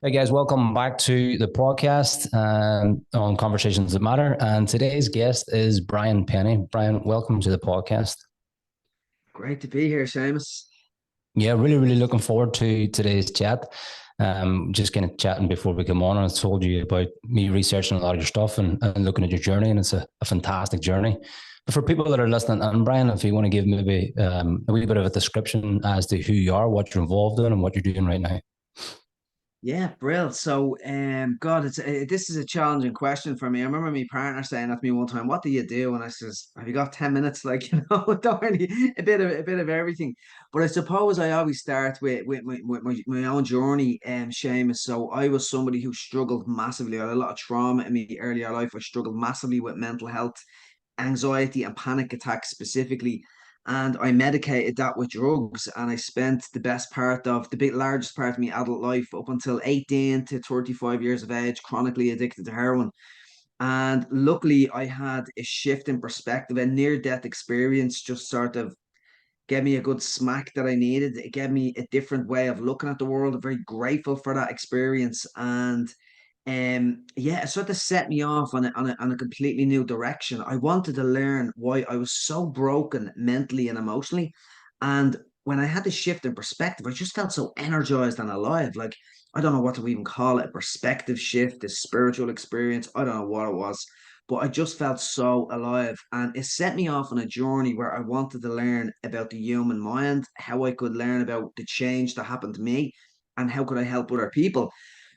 Hey guys, welcome back to the podcast on Conversations That Matter. And today's guest is Brian Pennie. Brian, welcome to the podcast. Great to be here, Seamus. Yeah, really looking forward to today's chat. Just kind of chatting before we come on, and I told you about me researching a lot of your stuff and looking at your journey, and it's a fantastic journey. But for people that are listening, and Brian, if you want to give maybe a wee bit of a description as to who you are, what you're involved in, and what you're doing right now. Yeah, brill. So, God, this is a challenging question for me. I remember my partner saying that to me one time, "What do you do?" And I says, "Have you got 10 minutes?" Like, don't really, a bit of everything. But I suppose I always start with my own journey, Seamus. So I was somebody who struggled massively. I had a lot of trauma in my earlier life. I struggled massively with mental health, anxiety and panic attacks specifically. And I medicated that with drugs. And I spent the best part of the big largest part of my adult life up until 18 to 35 years of age, chronically addicted to heroin. And luckily, I had a shift in perspective. A near death experience just sort of gave me a good smack that I needed. It gave me a different way of looking at the world. I'm very grateful for that experience. And yeah, it sort of set me off on a completely new direction. I wanted to learn why I was so broken mentally and emotionally. And when I had this shift in perspective, I just felt so energized and alive. Like, I don't know what to even call it, a perspective shift, a spiritual experience. I don't know what it was, but I just felt so alive. And it set me off on a journey where I wanted to learn about the human mind, how I could learn about the change that happened to me, and how could I help other people.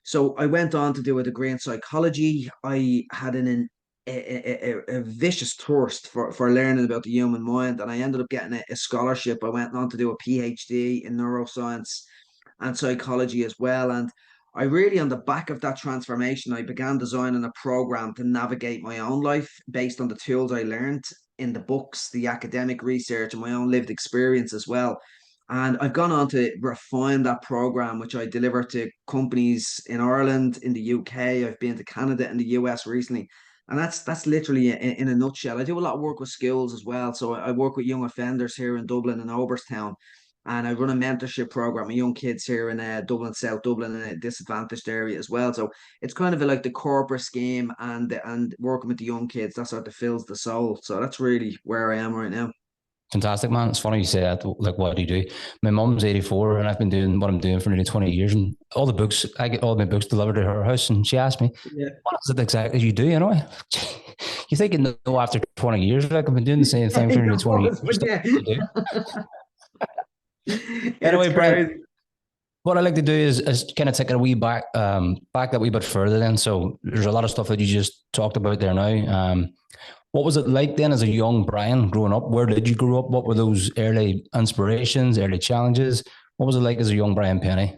So I went on to do a degree in psychology. I had a vicious thirst for learning about the human mind, and I ended up getting a scholarship. I went on to do a PhD in neuroscience and psychology as well. And I really, on the back of that transformation, I began designing a program to navigate my own life based on the tools I learned in the books, the academic research, and my own lived experience as well. And I've gone on to refine that program, which I deliver to companies in Ireland, in the UK. I've been to Canada and the US recently. And that's literally in a nutshell. I do a lot of work with schools as well. So I work with young offenders here in Dublin and Oberstown. And I run a mentorship program with young kids here in Dublin, South Dublin, in a disadvantaged area as well. So it's kind of like the corporate scheme and working with the young kids. That sort of fills the soul. So that's really where I am right now. Fantastic, man. It's funny you say that. Like, what do you do? My mom's 84, and I've been doing what I'm doing for nearly 20 years. And all the books, I get all my books delivered to her house. And she asked me, Yeah. "What is it exactly you do?" You know, you think you know after 20 years, like I've been doing the same thing for nearly 20 years. But yeah, What do you do? it's Anyway, Brent, crazy. what I like to do is kind of take it a wee back that wee bit further. Then, so there's a lot of stuff that you just talked about there now. What was it like then as a young Brian growing up? Where did you grow up? What were those early inspirations, early challenges? What was it like as a young Brian Pennie?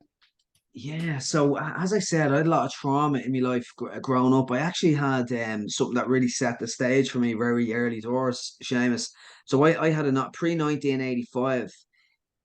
Yeah, so as I said, I had a lot of trauma in my life growing up. I actually had something that really set the stage for me very early doors, Seamus. So I had a not pre-1985.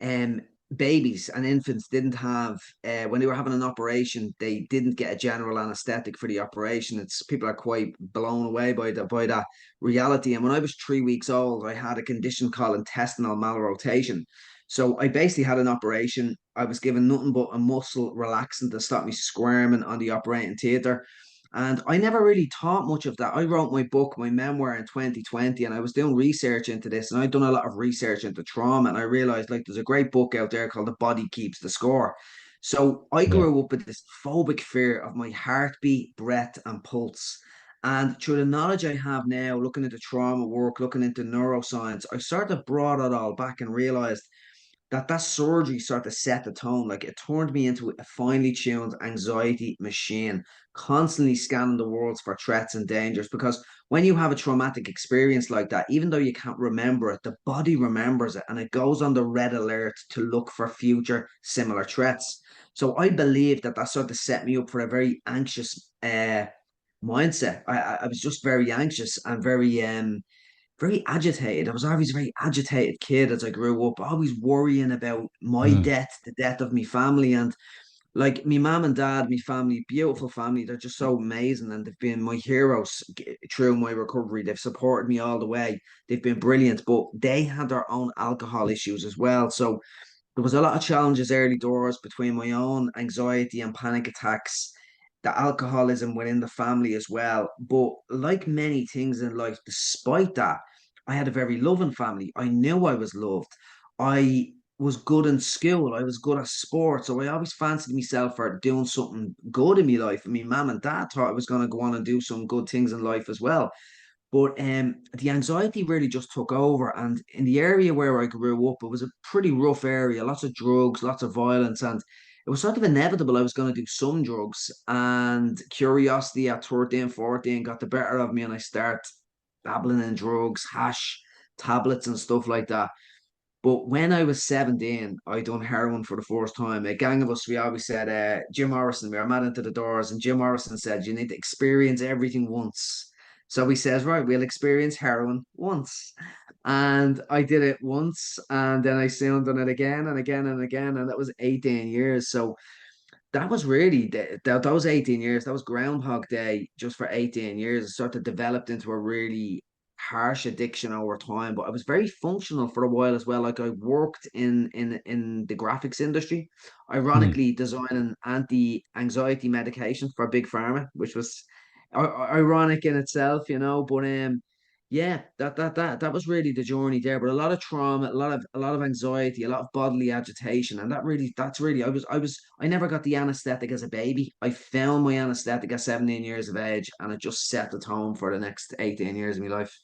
um Babies and infants didn't have when they were having an operation, they didn't get a general anesthetic for the operation. It's people are quite blown away by that reality. And when I was 3 weeks old, I had a condition called intestinal malrotation. So I basically had an operation. I was given nothing but a muscle relaxant to stop me squirming on the operating theatre. And I never really thought much of that. I wrote my book, my memoir in 2020, and I was doing research into this. And I'd done a lot of research into trauma. And I realized like there's a great book out there called The Body Keeps the Score. So I Yeah. grew up with this phobic fear of my heartbeat, breath, and pulse. And through the knowledge I have now, looking into trauma work, looking into neuroscience, I sort of brought it all back and realized that surgery sort of set the tone. Like, it turned me into a finely tuned anxiety machine, constantly scanning the world for threats and dangers. Because when you have a traumatic experience like that, even though you can't remember it, the body remembers it and it goes on the red alert to look for future similar threats. So I believe that sort of set me up for a very anxious mindset. I was just very anxious and very agitated. I was always a very agitated kid as I grew up, always worrying about my Mm. death, the death of my family. And like my mom and dad, my family, beautiful family, they're just so amazing. And they've been my heroes through my recovery. They've supported me all the way. They've been brilliant, but they had their own alcohol issues as well. So there was a lot of challenges early doors between my own anxiety and panic attacks, the alcoholism within the family as well. But like many things in life, despite that, I had a very loving family. I knew I was loved. I was good in school. I was good at sports. So I always fancied myself for doing something good in my life. And my mum and dad thought I was going to go on and do some good things in life as well. But the anxiety really just took over. And in the area where I grew up, it was a pretty rough area, lots of drugs, lots of violence. And it was sort of inevitable I was going to do some drugs. And curiosity at 13, 14 got the better of me. And I start dabbling in drugs, hash, tablets, and stuff like that. But when I was 17, I done heroin for the first time. A gang of us, we always said, Jim Morrison, we were mad into the doors, and Jim Morrison said, you need to experience everything once. So he says, right, we'll experience heroin once. And I did it once, and then I soon done it again and again and again, and that was 18 years. So that was really those 18 years, that was Groundhog Day just for 18 years. It sort of developed into a really harsh addiction over time, but I was very functional for a while as well. Like I worked in the graphics industry, Hmm. ironically designing anti-anxiety medication for Big Pharma, which was ironic in itself, but yeah, that was really the journey there. But a lot of trauma, a lot of anxiety, a lot of bodily agitation, and that's really I never got the anesthetic as a baby. I found my anesthetic at 17 years of age, and it just set the tone for the next 18 years of my life.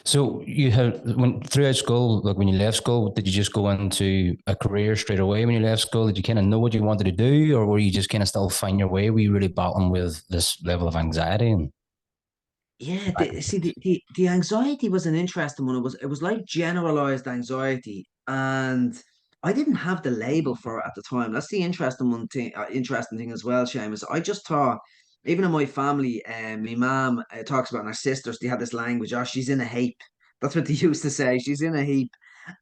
So you had when throughout school, like when you left school, did you just go into a career straight away when you left school? Did you kind of know what you wanted to do, or were you just kind of still find your way? Were you really battling with this level of anxiety and Yeah, back and see, forth? the anxiety was an interesting one. It was like generalized anxiety, and I didn't have the label for it at the time. That's the interesting thing as well, Seamus. I just thought, even in my family, my mom talks about, and her sisters, they had this language. Oh, she's in a heap. That's what they used to say. She's in a heap,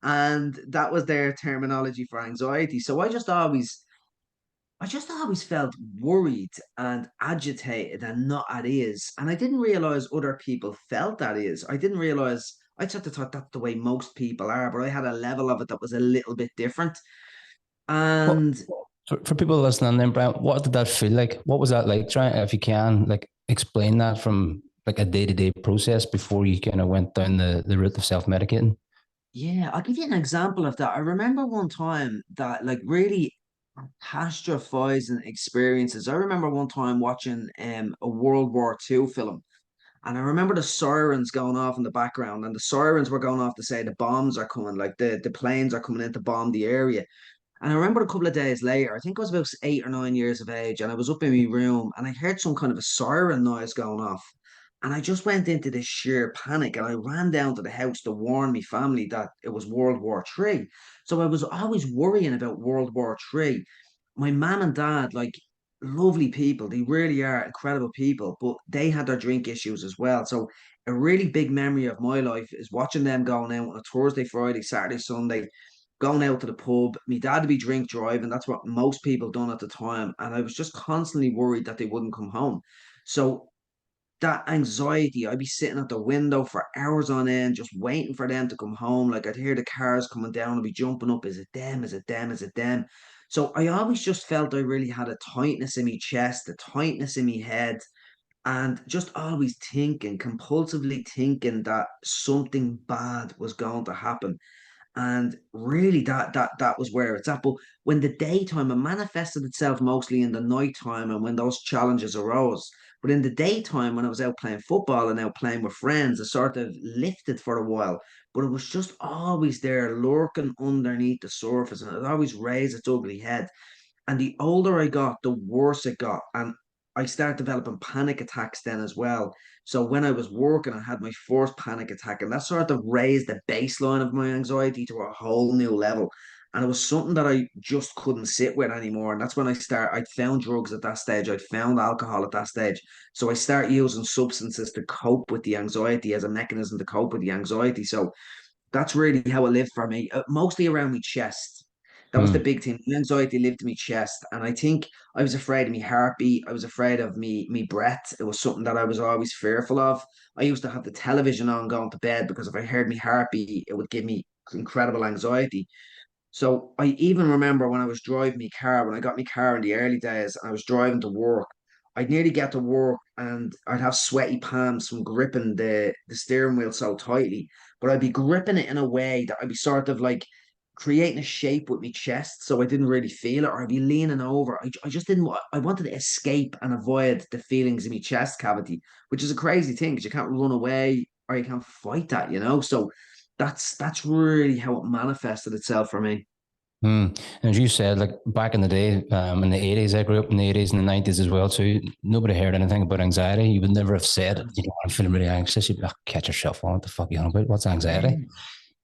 and that was their terminology for anxiety. So I just always felt worried and agitated and not at ease. And I didn't realize other people felt at ease. I didn't realize, I sort of thought that's the way most people are, but I had a level of it that was a little bit different. What And for people listening then, Brian, what did that feel like? What was that like? Try if you can, like explain that from like a day-to-day process before you kind of went down the route of self-medicating. yeah, I'll give you an example of that. I remember one time that like really catastrophizing experiences. I remember one time watching a World War II film. And I remember the sirens going off in the background, and the sirens were going off to say the bombs are coming, like the planes are coming in to bomb the area. And I remember a couple of days later, I think I was about 8 or 9 years of age, and I was up in my room and I heard some kind of a siren noise going off. And I just went into this sheer panic and I ran down to the house to warn my family that it was World War III. So I was always worrying about World War III. My mum and dad, like lovely people, they really are incredible people, but they had their drink issues as well. So a really big memory of my life is watching them going out on a Thursday, Friday, Saturday, Sunday, going out to the pub. Me dad would be drink driving. That's what most people done at the time. And I was just constantly worried that they wouldn't come home. So that anxiety, I'd be sitting at the window for hours on end, just waiting for them to come home. Like I'd hear the cars coming down, I'd be jumping up. Is it them? Is it them? Is it them? So I always just felt I really had a tightness in my chest, a tightness in my head, and just always thinking, compulsively thinking that something bad was going to happen. And really that was where it's at. But when the daytime, it manifested itself mostly in the nighttime and when those challenges arose. But in the daytime, when I was out playing football and out playing with friends, it sort of lifted for a while. But it was just always there lurking underneath the surface, and it always raised its ugly head. And the older I got, the worse it got. And I started developing panic attacks then as well. So when I was working, I had my first panic attack, and that sort of raised the baseline of my anxiety to a whole new level. And it was something that I just couldn't sit with anymore. And that's when I'd found drugs at that stage. I'd found alcohol at that stage. So I started using substances to cope with the anxiety as a mechanism to cope with the anxiety. So that's really how it lived for me, mostly around my chest. That was the Hmm. big thing. My anxiety lived in my chest, and I think I was afraid of my heartbeat. I was afraid of me breath. It was something that I was always fearful of. I used to have the television on going to bed because if I heard my heartbeat, it would give me incredible anxiety. So I even remember when I was driving my car, when I got my car in the early days, and I was driving to work. I'd nearly get to work and I'd have sweaty palms from gripping the steering wheel so tightly, but I'd be gripping it in a way that I'd be sort of like creating a shape with my chest so I didn't really feel it, or I'd be leaning over. I just didn't I wanted to escape and avoid the feelings in my chest cavity, which is a crazy thing because you can't run away or you can't fight that, you know? So that's really how it manifested itself for me. Mm. And as you said, like back in the day, in the 80s, I grew up in the 80s and the 90s as well too. Nobody heard anything about anxiety. You would never have said, you know, I'm feeling really anxious. You'd be like, catch yourself on. What the fuck are you on about? What's anxiety? Yeah,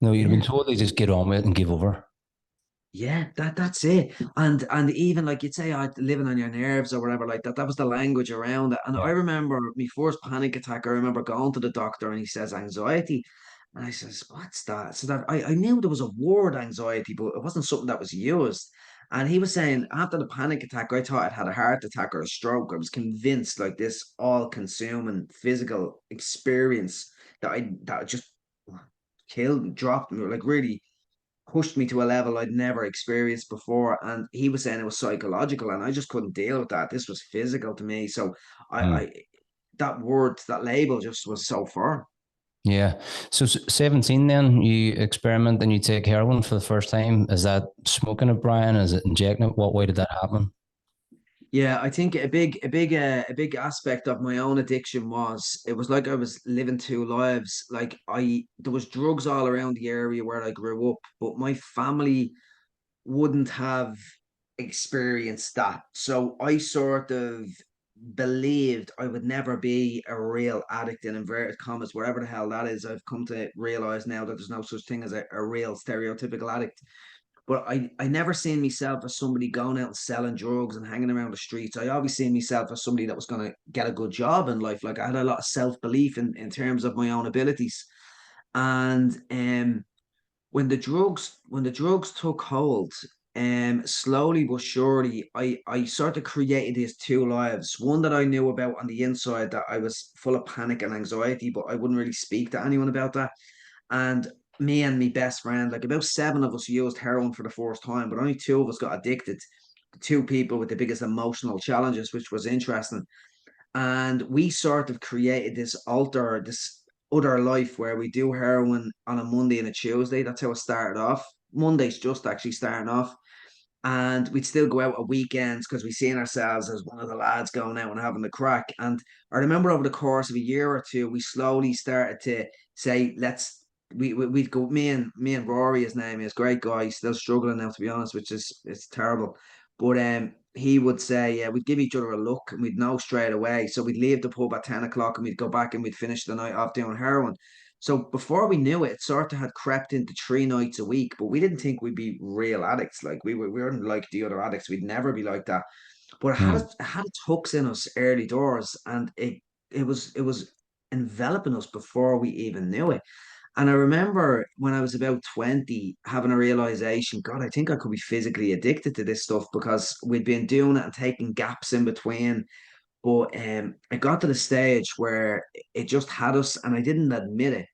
No, you'd have been yeah. told to just get on with it and give over. Yeah, that's it. And even like you'd say, oh, living on your nerves or whatever, like that. That was the language around it. And I Yeah. remember my first panic attack. I remember going to the doctor and he says anxiety. And I says, what's that? So that I knew there was a word anxiety, but it wasn't something that was used. And he was saying after the panic attack, I thought I'd had a heart attack or a stroke. I was convinced like this all-consuming physical experience that just killed, dropped me, like really pushed me to a level I'd never experienced before. And he was saying it was psychological, and I just couldn't deal with that. This was physical to me. So Mm. I that word, that label just was so far. Yeah. So 17 then you experiment and you take heroin for the first time. Is that smoking it, Brian? Is it injecting it? What way did that happen? Yeah, I think a big aspect of my own addiction was it was like I was living two lives. Like there was drugs all around the area where I grew up, but my family wouldn't have experienced that. So I sort of believed I would never be a real addict in inverted commas, wherever the hell that is. I've come to realize now that there's no such thing as a real stereotypical addict. But I never seen myself as somebody going out and selling drugs and hanging around the streets. I always seen myself as somebody that was going to get a good job in life. Like I had a lot of self belief in terms of my own abilities. And when the drugs took hold, slowly but surely, I sort of created these two lives. One that I knew about on the inside that I was full of panic and anxiety, but I wouldn't really speak to anyone about that. And me and my best friend, like about seven of us used heroin for the first time, but only two of us got addicted. Two people with the biggest emotional challenges, which was interesting. And we sort of created this other life where we do heroin on a Monday and a Tuesday. That's how it started off. Monday's just actually starting off. And we'd still go out at weekends because we seen ourselves as one of the lads going out and having the crack. And I remember over the course of a year or two, we slowly started to say, we'd go, me and Rory, his name is, great guy, he's still struggling now to be honest, which is it's terrible. But he would say, yeah, we'd give each other a look and we'd know straight away. So we'd leave the pub at 10 o'clock and we'd go back and we'd finish the night off doing heroin. So before we knew it, it sort of had crept into 3 nights a week, but we didn't think we'd be real addicts. Like we weren't like the other addicts. We'd never be like that. But Mm. it had its hooks in us early doors, and it was enveloping us before we even knew it. And I remember when I was about 20 having a realization, God, I think I could be physically addicted to this stuff because we'd been doing it and taking gaps in between. But it got to the stage where it just had us, and I didn't admit it.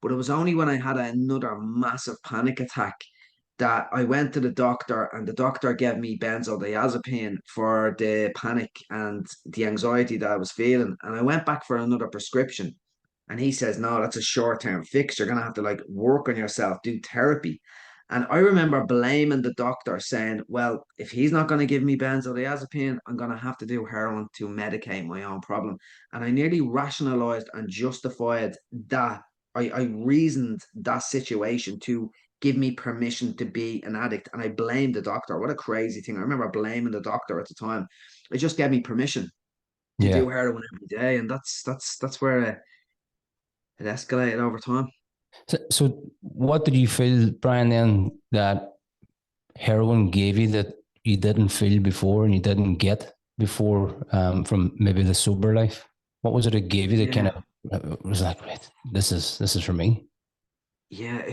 But it was only when I had another massive panic attack that I went to the doctor, and the doctor gave me benzodiazepine for the panic and the anxiety that I was feeling. And I went back for another prescription. And he says, no, that's a short-term fix. You're gonna have to like work on yourself, do therapy. And I remember blaming the doctor, saying, well, if he's not going to give me benzodiazepine, I'm going to have to do heroin to medicate my own problem. And I nearly rationalized and justified that. I reasoned that situation to give me permission to be an addict. And I blamed the doctor. What a crazy thing. I remember blaming the doctor at the time. It just gave me permission to Yeah. do heroin every day. And that's where it escalated over time. So what did you feel, Brian, then that heroin gave you that you didn't feel before and you didn't get before from maybe the sober life? What was it it gave you that kind Yeah. of was like, right, this is for me? Yeah,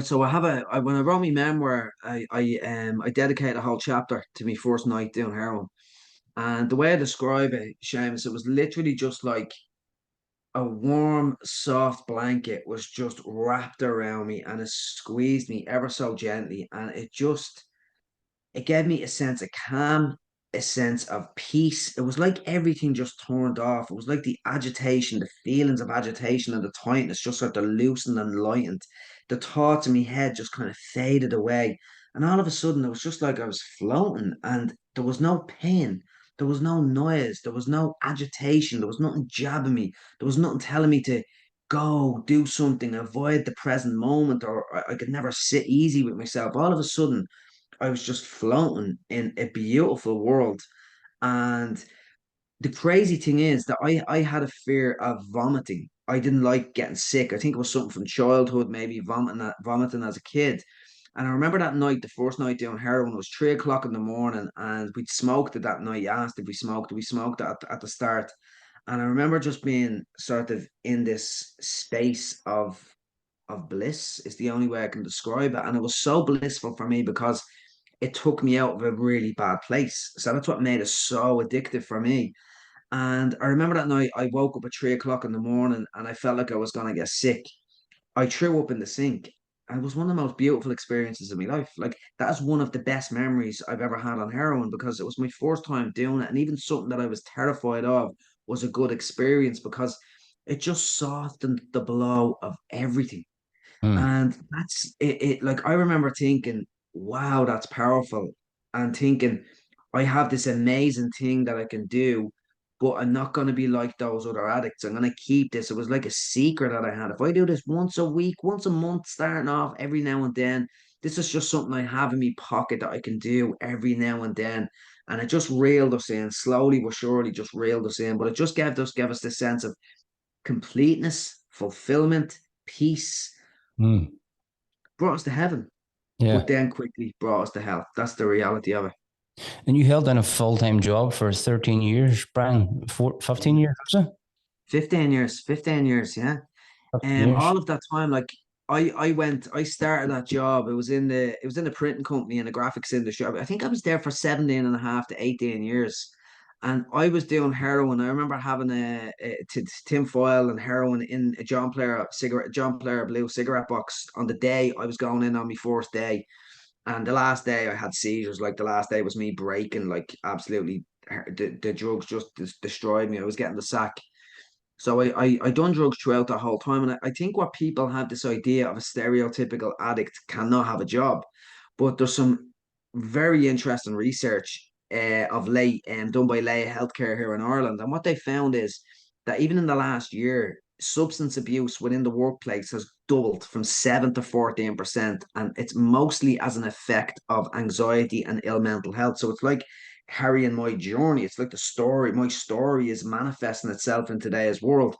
so I have when I wrote my memoir, I dedicated a whole chapter to my first night doing heroin, and the way I describe it, Seamus, it was literally just like a warm, soft blanket was just wrapped around me and it squeezed me ever so gently. And it gave me a sense of calm, a sense of peace. It was like everything just turned off. It was like the agitation, the feelings of agitation and the tightness just sort of loosened and lightened. The thoughts in my head just kind of faded away. And all of a sudden, it was just like I was floating and there was no pain. There was no noise. There was no agitation. There was nothing jabbing me. There was nothing telling me to go do something, avoid the present moment, or I could never sit easy with myself. All of a sudden, I was just floating in a beautiful world. And the crazy thing is that I had a fear of vomiting. I didn't like getting sick. I think it was something from childhood, maybe vomiting as a kid. And I remember that night, the first night doing heroin, it was 3 o'clock in the morning, and we'd smoked it that night. You asked if we smoked. We smoked it at the start. And I remember just being sort of in this space of bliss is the only way I can describe it. And it was so blissful for me because it took me out of a really bad place. So that's what made it so addictive for me. And I remember that night I woke up at 3 o'clock in the morning and I felt like I was gonna get sick. I threw up in the sink. And it was one of the most beautiful experiences of my life. Like that's one of the best memories I've ever had on heroin because it was my first time doing it. And even something that I was terrified of was a good experience because it just softened the blow of everything. Mm. And that's it. Like I remember thinking, wow, that's powerful. And thinking, I have this amazing thing that I can do, but I'm not going to be like those other addicts. I'm going to keep this. It was like a secret that I had. If I do this once a week, once a month, starting off every now and then, this is just something I have in my pocket that I can do every now and then. And it just reeled us in, slowly but surely, just reeled us in. But it just gave us this sense of completeness, fulfillment, peace, Mm. brought us to heaven, Yeah. but then quickly brought us to hell. That's the reality of it. And you held in a full-time job for 13 years, Brian, 15 Yeah. years, was it? 15 years, 15 years, yeah. 15 years. All of that time, like I started that job. It was in the printing company and the graphics industry. I think I was there for 17 and a half to 18 years. And I was doing heroin. I remember having a tin foil and heroin in a John Player blue cigarette box on the day I was going in on my first day. And the last day I had seizures. Like the last day was me breaking, like absolutely. The drugs just destroyed me. I was getting the sack. So I done drugs throughout the whole time. And I think what people have this idea of a stereotypical addict cannot have a job. But there's some very interesting research of late done by Lay Healthcare here in Ireland. And what they found is that even in the last year, substance abuse within the workplace has doubled from 7 to 14%. And it's mostly as an effect of anxiety and ill mental health. So it's like carrying my journey. It's like my story is manifesting itself in today's world.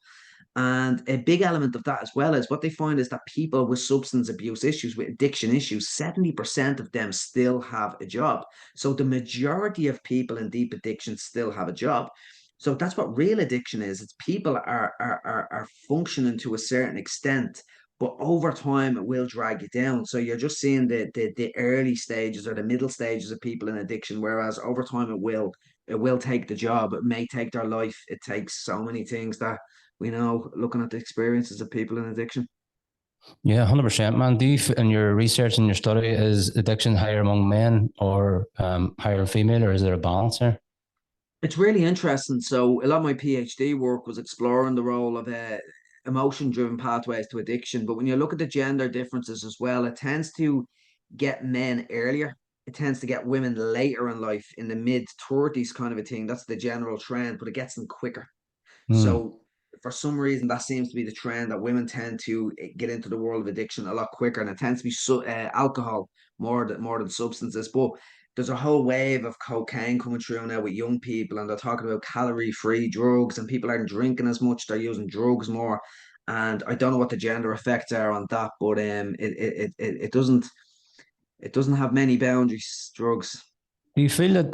And a big element of that as well is what they find is that people with substance abuse issues, with addiction issues, 70% of them still have a job. So the majority of people in deep addiction still have a job. So that's what real addiction is. It's people are functioning to a certain extent, but over time it will drag you down. So you're just seeing the early stages or the middle stages of people in addiction, whereas over time it will take the job. It may take their life. It takes so many things that we know looking at the experiences of people in addiction. Yeah, 100%, man. Do you, in your research and your study, is addiction higher among men or higher in female, or is there a balance there? It's really interesting. So a lot of my PhD work was exploring the role of emotion-driven pathways to addiction. But when you look at the gender differences as well, it tends to get men earlier. It tends to get women later in life, in the mid 30s, kind of a thing. That's the general trend, but it gets them quicker. Mm. So for some reason, that seems to be the trend that women tend to get into the world of addiction a lot quicker, and it tends to be alcohol more than substances. But there's a whole wave of cocaine coming through now with young people, and they're talking about calorie-free drugs, and people aren't drinking as much; they're using drugs more. And I don't know what the gender effects are on that, but it doesn't have many boundaries. Drugs. Do you feel that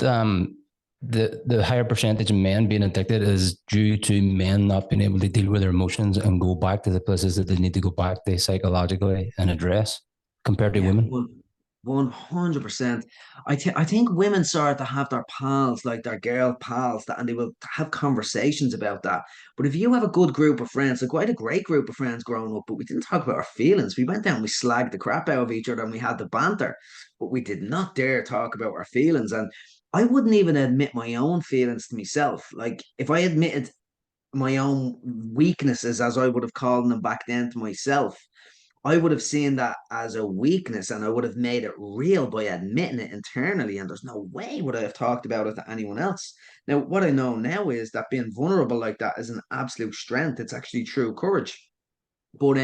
the higher percentage of men being addicted is due to men not being able to deal with their emotions and go back to the places that they need to go back to psychologically and address compared to Yeah, women? 100%. I think women start to have their pals, like their girl pals, and they will have conversations about that. But if you have a good group of friends, like quite a great group of friends growing up, but we didn't talk about our feelings. We went down, we slagged the crap out of each other, and we had the banter, but we did not dare talk about our feelings. And I wouldn't even admit my own feelings to myself. Like if I admitted my own weaknesses, as I would have called them back then, to myself, I would have seen that as a weakness and I would have made it real by admitting it internally. And there's no way would I have talked about it to anyone else. Now, what I know now is that being vulnerable like that is an absolute strength. It's actually true courage. But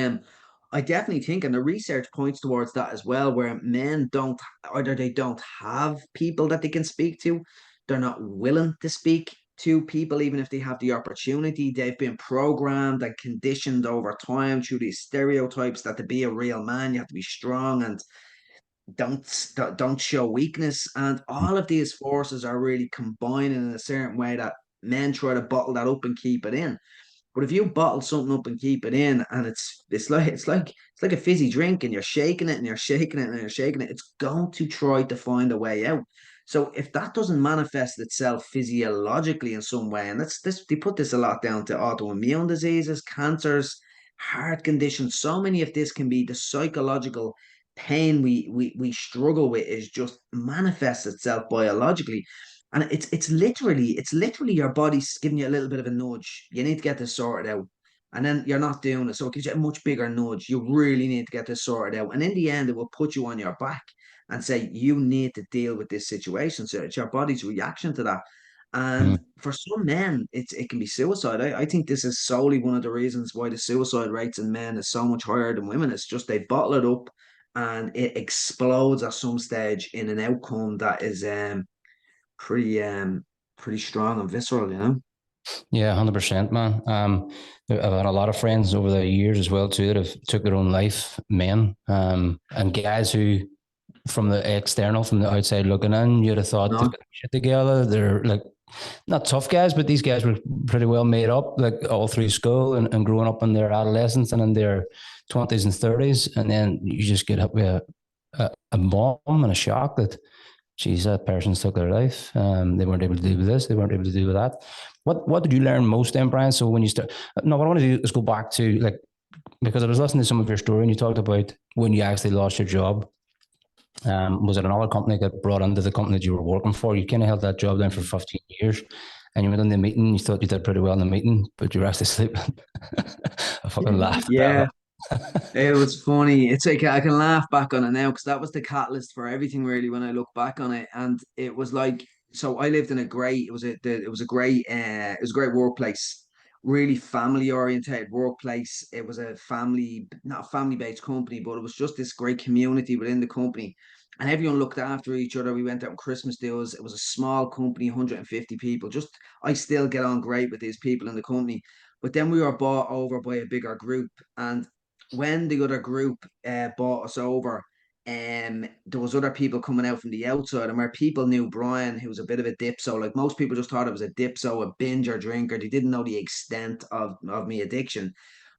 I definitely think, and the research points towards that as well, where men don't, either they don't have people that they can speak to, they're not willing to speak to people, even if they have the opportunity. They've been programmed and conditioned over time through these stereotypes that to be a real man, you have to be strong and don't show weakness. And all of these forces are really combining in a certain way that men try to bottle that up and keep it in. But if you bottle something up and keep it in, and it's like a fizzy drink, and you're shaking it and you're shaking it and you're shaking it, it's going to try to find a way out. So if that doesn't manifest itself physiologically in some way, and that's this they put this a lot down to autoimmune diseases, cancers, heart conditions. So many of this can be the psychological pain we struggle with is just manifests itself biologically. And it's literally your body's giving you a little bit of a nudge. You need to get this sorted out. And then you're not doing it. So it gives you a much bigger nudge. You really need to get this sorted out. And in the end, it will put you on your back and say, you need to deal with this situation. So it's your body's reaction to that. Mm. And for some men, it can be suicide. I think this is solely one of the reasons why the suicide rates in men is so much higher than women. It's just they bottle it up and it explodes at some stage in an outcome that is pretty pretty strong and visceral, you know. Yeah, 100%, man. I've had a lot of friends over the years as well too that have took their own life, men, and guys who, from the external, from the outside looking in, you'd have thought they've No. got their shit together. They're like not tough guys, but these guys were pretty well made up, like all through school and growing up in their adolescence and in their 20s and 30s, and then you just get up with a bomb and a shock that, geez, that person took their life. They weren't able to do with this. They weren't able to do with that. What did you learn most then, Brian? So when you start, no, what I want to do is go back to, like, because I was listening to some of your story and you talked about when you actually lost your job. Was it another company that brought into the company that you were working for? You kind of held that job down for 15 years and you went in the meeting, you thought you did pretty well in the meeting, but you were actually sleeping. I fucking laughed at Yeah, that. it was funny. It's like I can laugh back on it now because that was the catalyst for everything really when I look back on it. And it was like, so I lived in a great, it was a great workplace, really family oriented workplace. It was a family, not a family based company, but it was just this great community within the company. And everyone looked after each other. We went out on Christmas deals. It was a small company, 150 people. Just I still get on great with these people in the company. But then we were bought over by a bigger group, and when the other group bought us over, there was other people coming out from the outside, and where people knew Brian, who was a bit of a dipso, like most people just thought it was a dipso, a binger drinker. They didn't know the extent of me addiction.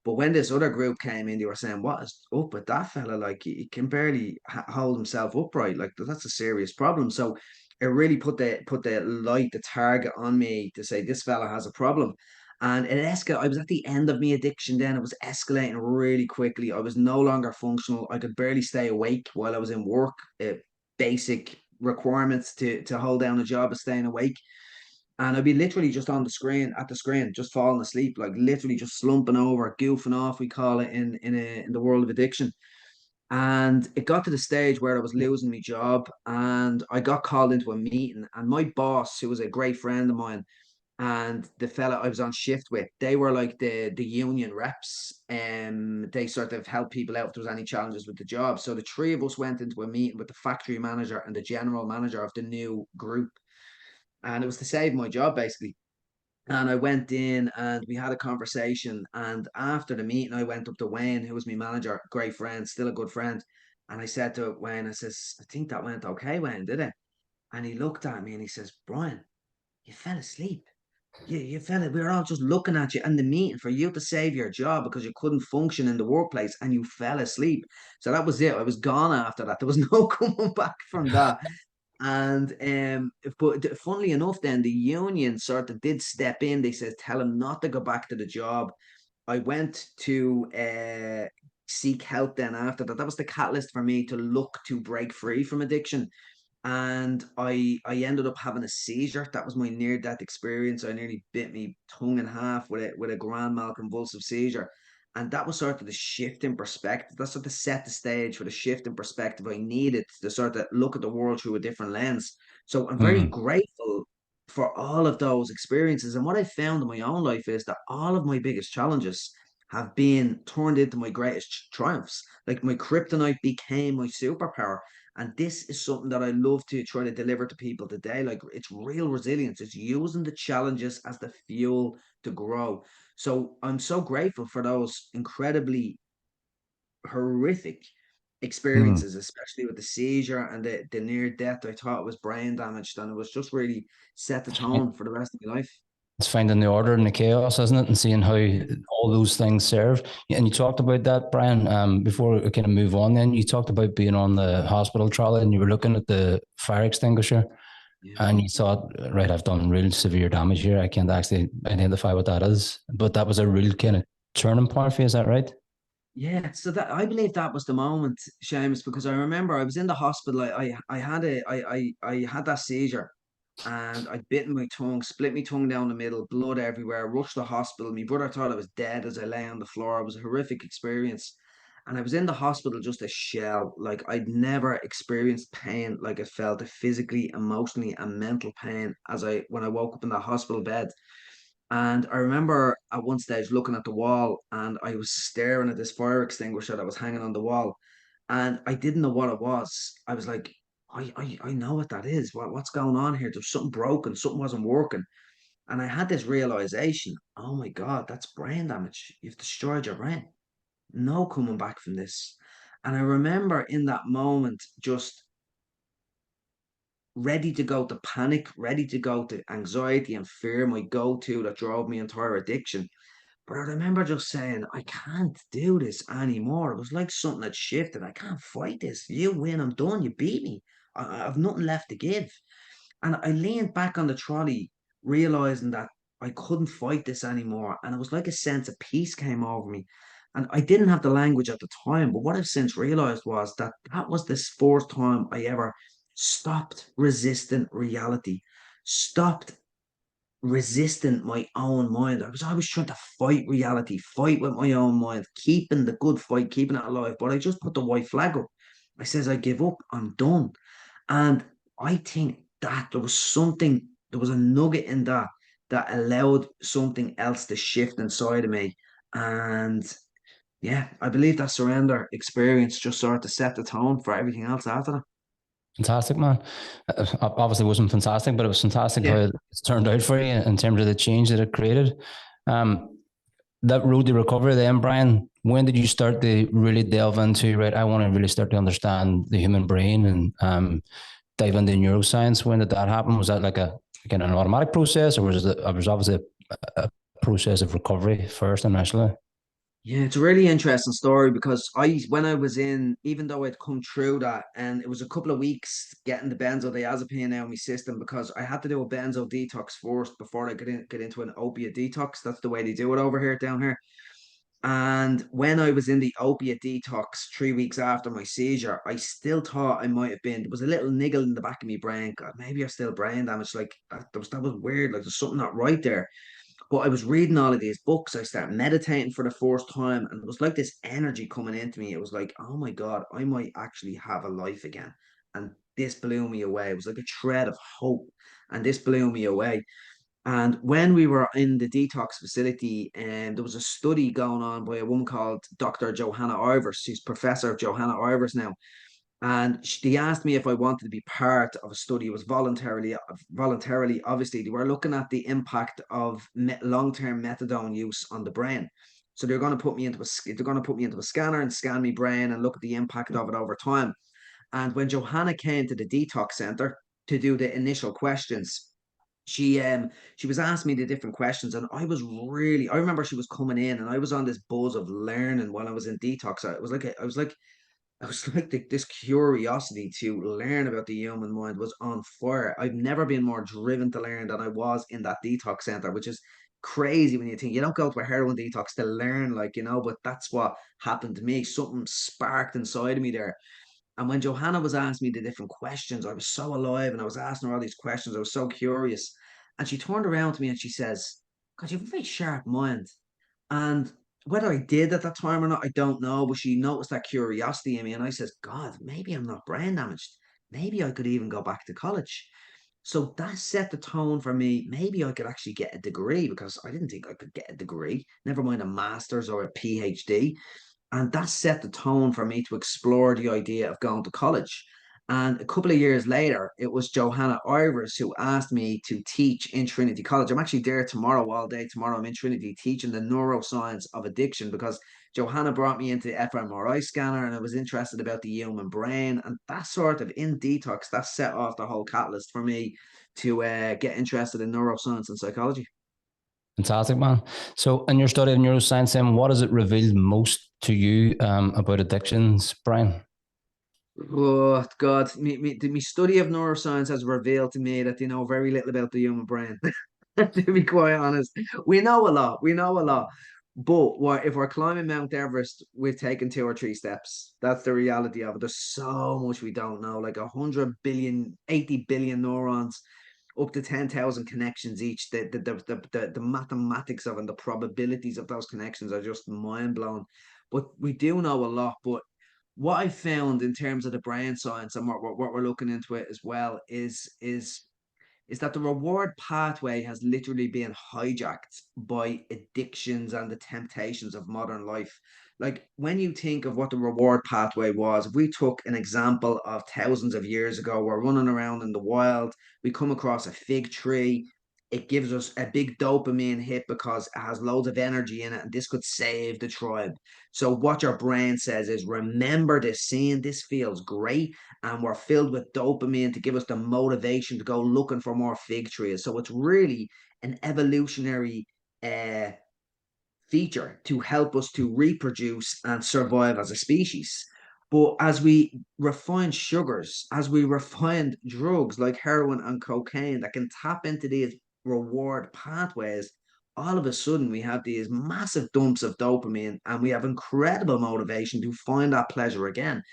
But when this other group came in, they were saying, "What is up with that fella? Like he can barely hold himself upright. Like that's a serious problem." So it really put the light, the target on me to say this fella has a problem. And it escalated. I was at the end of me addiction then. It was escalating really quickly. I was no longer functional. I could barely stay awake while I was in work. Basic requirements to hold down a job is staying awake. And I'd be literally just on the screen, at the screen, just falling asleep, like literally just slumping over, goofing off, we call it in the world of addiction. And it got to the stage where I was losing my job and I got called into a meeting. And my boss, who was a great friend of mine, and the fella I was on shift with, they were like the union reps, and they sort of helped people out if there was any challenges with the job. So the three of us went into a meeting with the factory manager and the general manager of the new group, and it was to save my job basically. And I went in and we had a conversation. And after the meeting, I went up to Wayne, who was my manager, great friend, still a good friend. And I said to Wayne, I says, I think that went okay, Wayne, did it? And he looked at me and he says, Brian, you fell asleep. you felt it. We were all just looking at you and the meeting for you to save your job because you couldn't function in the workplace and you fell asleep. So that was it. I was gone after that. There was no coming back from that. And but funnily enough, then the union sort of did step in. They said, tell him not to go back to the job. I went to seek help then after that. That was the catalyst for me to look to break free from addiction. And I ended up having a seizure. That was my near death experience. I nearly bit me tongue in half with a grand mal convulsive seizure. And that was sort of the shift in perspective. That sort of set the stage for the shift in perspective I needed to sort of look at the world through a different lens. So I'm very Mm, grateful for all of those experiences. And what I found in my own life is that all of my biggest challenges have been turned into my greatest triumphs. Like my kryptonite became my superpower. And this is something that I love to try to deliver to people today. Like it's real resilience. It's using the challenges as the fuel to grow. So I'm so grateful for those incredibly horrific mm. experiences, especially with the seizure and the near death. I thought it was brain damaged and it was just really set the tone for the rest of my life. It's finding the order in the chaos, isn't it? And seeing how all those things serve. Yeah, and you talked about that, Brian, before we kind of move on, then you talked about being on the hospital trolley and you were looking at the fire extinguisher Yeah. and you thought, right, I've done real severe damage here. I can't actually identify what that is. But that was a real kind of turning point for you. Is that right? Yeah, so that I believe that was the moment, Seamus, because I remember I was in the hospital. I had that seizure, and I bitten my tongue, split my tongue down the middle, blood everywhere. Rushed to the hospital. My brother thought I was dead as I lay on the floor. It was a horrific experience, and I was in the hospital just a shell. Like I'd never experienced pain like I felt, the physically, emotionally, and mental pain as I when I woke up in that hospital bed. And I remember at one stage looking at the wall and I was staring at this fire extinguisher that was hanging on the wall. And I didn't know what it was. I was like, I know what that is. What's going on here? There's something broken, something wasn't working. And I had this realization, oh my God, that's brain damage. You've destroyed your brain. No coming back from this. And I remember in that moment just ready to go to panic, ready to go to anxiety and fear, my go-to that drove me entire addiction. But I remember just saying, I can't do this anymore. It was like something had shifted. I can't fight this. You win, I'm done. You beat me. I've nothing left to give. And I leaned back on the trolley, realizing that I couldn't fight this anymore. And it was like a sense of peace came over me. And I didn't have the language at the time, but what I've since realized was that that was this fourth time I ever stopped resisting reality, stopped resisting my own mind. I was always trying to fight reality, fight with my own mind, keeping the good fight, keeping it alive. But I just put the white flag up. I says, I give up, I'm done. And I think that there was a nugget in that that allowed something else to shift inside of me. And yeah, I believe that surrender experience just sort of set the tone for everything else after that. Fantastic, man. Obviously, it wasn't fantastic, but it was fantastic how Yeah. it's turned out for you in terms of the change that it created. Um, that road to recovery, then, Brian, when did you start to really delve into, right? I want to really start to understand the human brain and dive into neuroscience. When did that happen? Was that like an automatic process, or was obviously a process of recovery first initially? Yeah, it's a really interesting story because when I was in, even though I'd come through that, and it was a couple of weeks getting the benzodiazepine out of my system because I had to do a benzo detox first before I get into an opiate detox. That's the way they do it over here, down here. And when I was in the opiate detox 3 weeks after my seizure, I still thought I might have been. There was a little niggle in the back of my brain. God, maybe I still brain damage. Like that was weird. Like there's something not right there. But I was reading all of these books. I started meditating for the first time, and it was like this energy coming into me. It was like, oh my God, I might actually have a life again. And this blew me away. It was like a shred of hope. And this blew me away. And when we were in the detox facility, and there was a study going on by a woman called Dr. Johanna Ivers. She's professor of Johanna Ivers now, and they asked me if I wanted to be part of a study. It was voluntarily. Obviously, they were looking at the impact of long-term methadone use on the brain. So they're going to put me into a scanner and scan my brain and look at the impact of it over time. And when Johanna came to the detox center to do the initial questions, she was asking me the different questions, and I remember she was coming in, and I was on this buzz of learning while I was in detox. I was like this curiosity to learn about the human mind was on fire. I've never been more driven to learn than I was in that detox center, which is crazy when you think you don't go to a heroin detox to learn, like, but that's what happened to me. Something sparked inside of me there. And when Johanna was asking me the different questions, I was so alive and I was asking her all these questions. I was so curious. And she turned around to me and she says, God, you have a very sharp mind. And whether I did at that time or not, I don't know. But she noticed that curiosity in me. And I says, God, maybe I'm not brain damaged. Maybe I could even go back to college. So that set the tone for me. Maybe I could actually get a degree because I didn't think I could get a degree, never mind a master's or a PhD. And that set the tone for me to explore the idea of going to college. And a couple of years later, it was Johanna Ivers who asked me to teach in Trinity College. I'm actually there tomorrow, all day tomorrow. I'm in Trinity teaching the neuroscience of addiction because Johanna brought me into the fMRI scanner and I was interested about the human brain. And that sort of in detox, that set off the whole catalyst for me to get interested in neuroscience and psychology. Fantastic, man. So, in your study of neuroscience, then, what has it revealed most to you about addictions, Brian? Oh God, me study of neuroscience has revealed to me that they know very little about the human brain. To be quite honest, we know a lot. We know a lot, but if we're climbing Mount Everest, we've taken two or three steps. That's the reality of it. There's so much we don't know, like 100 billion, 80 billion neurons, up to 10,000 connections each. The mathematics of and the probabilities of those connections are just mind blowing. But we do know a lot. But what I found in terms of the brain science and what we're looking into it as well is that the reward pathway has literally been hijacked by addictions and the temptations of modern life. Like when you think of what the reward pathway was, if we took an example of thousands of years ago, we're running around in the wild, we come across a fig tree, it gives us a big dopamine hit because it has loads of energy in it, and this could save the tribe. So what your brain says is, remember this, seeing this feels great, and we're filled with dopamine to give us the motivation to go looking for more fig trees. So it's really an evolutionary uh, feature to help us to reproduce and survive as a species. But as we refine sugars, as we refine drugs like heroin and cocaine that can tap into these reward pathways, all of a sudden we have these massive dumps of dopamine and we have incredible motivation to find that pleasure again.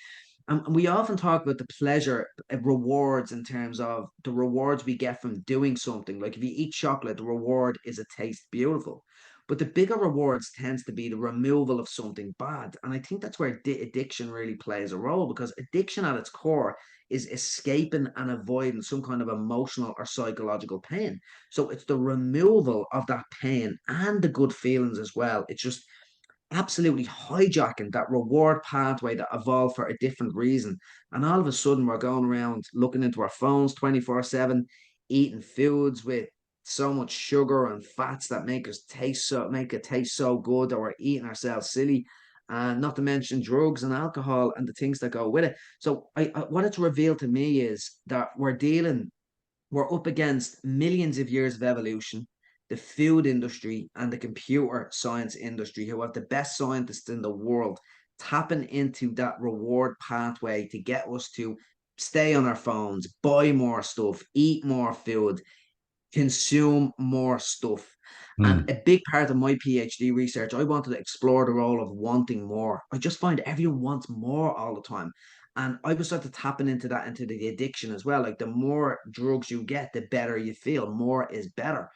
And we often talk about the pleasure rewards in terms of the rewards we get from doing something. Like if you eat chocolate, the reward is it tastes beautiful. But the bigger rewards tends to be the removal of something bad. And I think that's where addiction really plays a role because addiction at its core is escaping and avoiding some kind of emotional or psychological pain. So it's the removal of that pain and the good feelings as well. It's just absolutely hijacking that reward pathway that evolved for a different reason. And all of a sudden, we're going around looking into our phones 24/7, eating foods with so much sugar and fats that make it taste so good, that we're eating ourselves silly. And not to mention drugs and alcohol and the things that go with it. So, what it's revealed to me is that we're up against millions of years of evolution, the food industry and the computer science industry, who have the best scientists in the world tapping into that reward pathway to get us to stay on our phones, buy more stuff, eat more food, consume more stuff. And Hmm. a big part of my PhD research, I wanted to explore the role of wanting more. I just find everyone wants more all the time. And I was sort of tapping into that, into the addiction as well. Like the more drugs you get, the better you feel. More is better.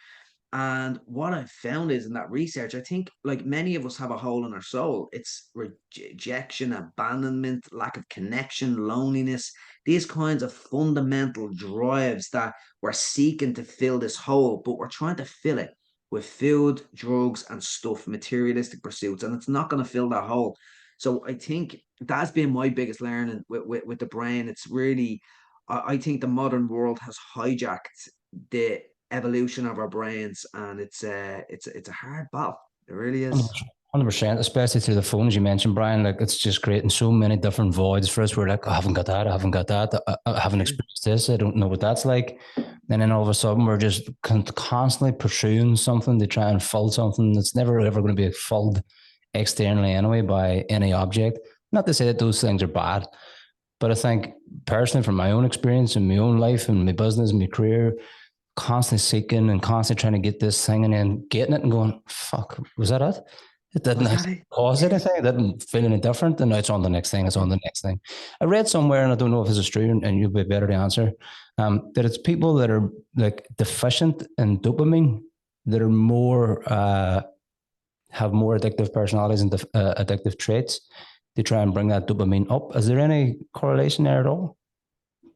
And what I found is in that research, I think like many of us have a hole in our soul. It's rejection, abandonment, lack of connection, loneliness, these kinds of fundamental drives that we're seeking to fill this hole, but we're trying to fill it with food, drugs, and stuff, materialistic pursuits, and it's not going to fill that hole. So I think that's been my biggest learning with the brain. It's really, I think the modern world has hijacked the evolution of our brains, and it's a hard battle. It really is. 100%, especially through the phones you mentioned, Brian. Like it's just creating so many different voids for us. We're like, I haven't got that. I haven't got that. I haven't Yeah, experienced this. I don't know what that's like. And then all of a sudden, we're just constantly pursuing something to try and fill something that's never ever going to be filled externally anyway by any object. Not to say that those things are bad, but I think personally, from my own experience in my own life and my business and my career, constantly seeking and constantly trying to get this thing and then getting it and going, fuck, was that it? It didn't Was that actually it? cause Yeah. anything. It didn't feel any different. And now it's on the next thing. It's on the next thing. I read somewhere, and I don't know if this is true, and you'll be better to answer, that it's people that are like deficient in dopamine that are more, have more addictive personalities and addictive traits. They try and bring that dopamine up. Is there any correlation there at all?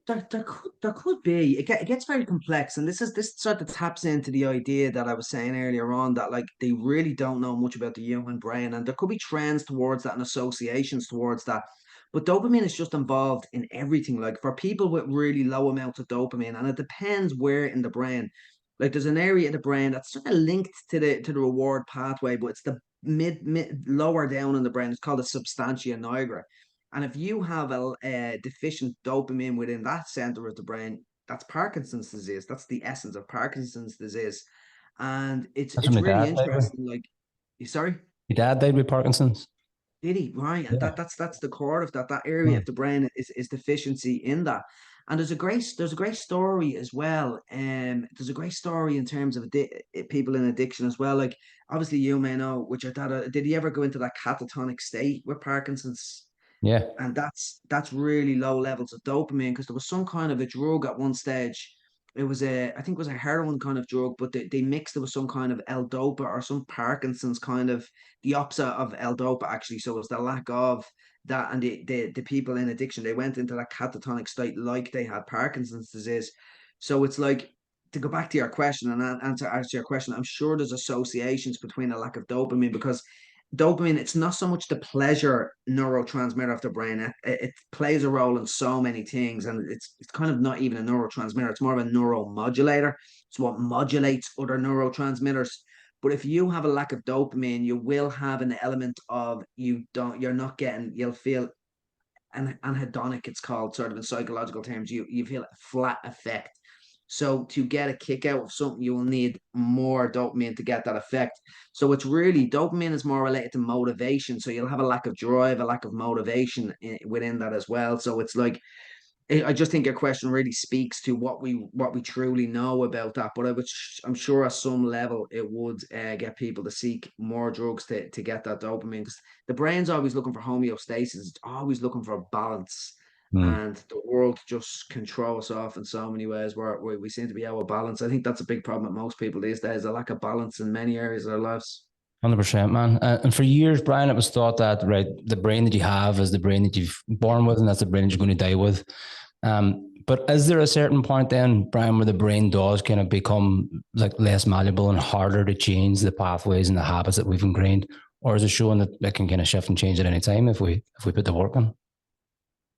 There could be. It gets very complex, and this sort of taps into the idea that I was saying earlier on, that like they really don't know much about the human brain, and there could be trends towards that and associations towards that. But dopamine is just involved in everything. Like for people with really low amounts of dopamine, and it depends where in the brain. Like there's an area of the brain that's sort of linked to the reward pathway, but it's the mid lower down in the brain. It's called the substantia nigra. And if you have a deficient dopamine within that center of the brain, that's Parkinson's disease. That's the essence of Parkinson's disease. And it's That's what it's my really dad died with. interesting. Like, sorry, My dad died with Parkinson's. did he? Right. And Yeah. that's the core of that. That area Hmm. of the brain is deficiency in that. And there's a great story as well. There's a great story in terms of people in addiction as well. Like obviously you may know, which your dad, did he ever go into that catatonic state with Parkinson's? Yeah. And that's really low levels of dopamine, because there was some kind of a drug at one stage. It was I think it was a heroin kind of drug, but they mixed it with some kind of L-dopa or some Parkinson's kind of, the opposite of L-dopa actually. So it was the lack of that, and the people in addiction, they went into that catatonic state like they had Parkinson's disease. So it's like, to go back to your question and answer your question, I'm sure there's associations between a lack of dopamine, because dopamine, it's not so much the pleasure neurotransmitter of the brain. It plays a role in so many things, and it's kind of not even a neurotransmitter. It's more of a neuromodulator. It's what modulates other neurotransmitters. But if you have a lack of dopamine, you will have an element of, you're not getting, you'll feel an anhedonic, it's called, sort of in psychological terms. You feel a flat effect. So to get a kick out of something, you will need more dopamine to get that effect. So it's really, dopamine is more related to motivation. So you'll have a lack of drive, a lack of motivation within that as well. So it's like, I just think your question really speaks to what we truly know about that. But I'm sure at some level it would get people to seek more drugs to get that dopamine, because the brain's always looking for homeostasis. It's always looking for balance, Hmm. and the world just can throw us off in so many ways where we seem to be out of balance. I think that's a big problem with most people these days, a lack of balance in many areas of their lives. 100%, man. And for years, Brian, it was thought that, right, the brain that you have is the brain that you've born with, and that's the brain that you're going to die with. But is there a certain point then, Brian, where the brain does kind of become like less malleable and harder to change the pathways and the habits that we've ingrained? Or is it showing that it can kind of shift and change at any time if we put the work in?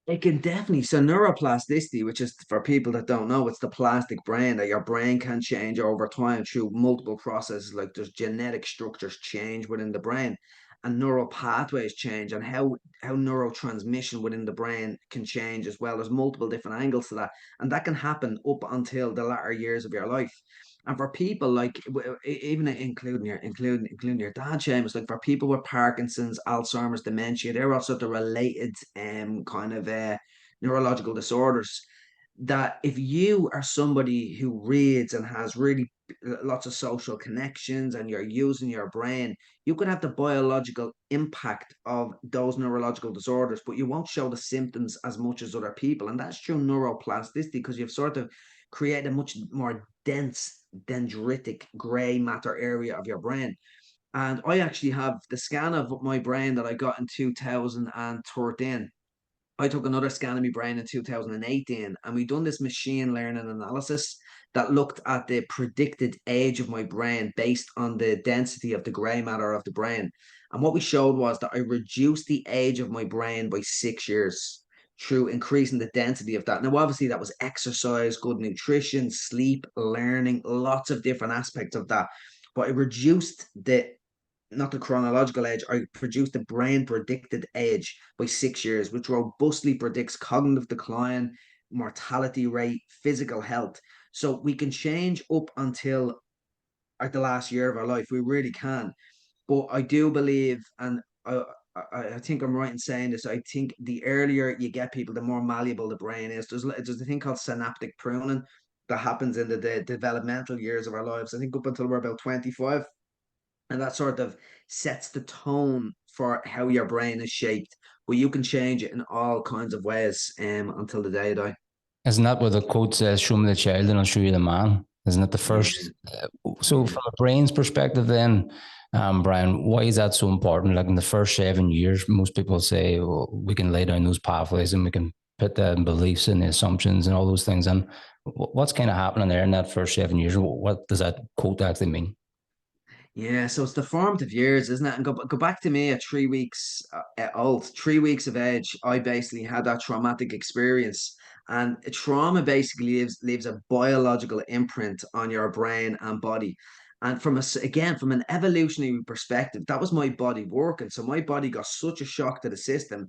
It can definitely. So neuroplasticity, which is, for people that don't know, it's the plastic brain, that your brain can change over time through multiple processes. Like there's genetic structures change within the brain, and neural pathways change, and how neurotransmission within the brain can change as well. There's multiple different angles to that, and that can happen up until the latter years of your life. And for people like, even including your dad, Seamus, like for people with Parkinson's, Alzheimer's, dementia, they're all sort of related kind of neurological disorders. That if you are somebody who reads and has really lots of social connections, and you're using your brain, you could have the biological impact of those neurological disorders, but you won't show the symptoms as much as other people. And that's through neuroplasticity, because you've sort of created a much more dense, dendritic gray matter area of your brain. And I actually have the scan of my brain that I got in 2013. I took another scan of my brain in 2018, and we done this machine learning analysis that looked at the predicted age of my brain based on the density of the gray matter of the brain. And what we showed was that I reduced the age of my brain by 6 years through increasing the density of that. Now, obviously, that was exercise, good nutrition, sleep, learning, lots of different aspects of that. But it reduced the, not the chronological age, I produced the brain predicted age by 6 years, which robustly predicts cognitive decline, mortality rate, physical health. So we can change up until like the last year of our life. We really can. But I do believe, and I think I'm right in saying this. I think the earlier you get people, the more malleable the brain is. There's a thing called synaptic pruning that happens in the developmental years of our lives. I think up until we're about 25, and that sort of sets the tone for how your brain is shaped. But you can change it in all kinds of ways until the day you die. Isn't that what the quote says? Show me the child and I'll show you the man. Isn't it the Yeah, first? So yeah. from a brain's perspective, then, Brian, why is that so important? Like in the first 7 years, most people say, well, we can lay down those pathways and we can put the beliefs and the assumptions and all those things. And what's kind of happening there in that first 7 years? What does that quote actually mean? Yeah, so it's the formative years, isn't it? And go back to me at 3 weeks old, 3 weeks of age. I basically had that traumatic experience, and trauma basically leaves a biological imprint on your brain and body. And again, from an evolutionary perspective, that was my body working. So my body got such a shock to the system,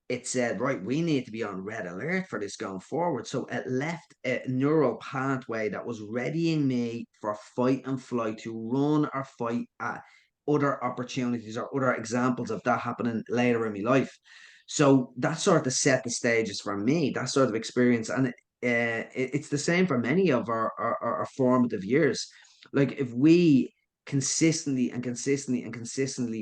it said, right, we need to be on red alert for this going forward. So it left a neural pathway that was readying me for fight and flight, to run or fight at other opportunities or other examples of that happening later in my life. So that sort of set the stages for me, that sort of experience. And it's the same for many of our formative years. Like if we consistently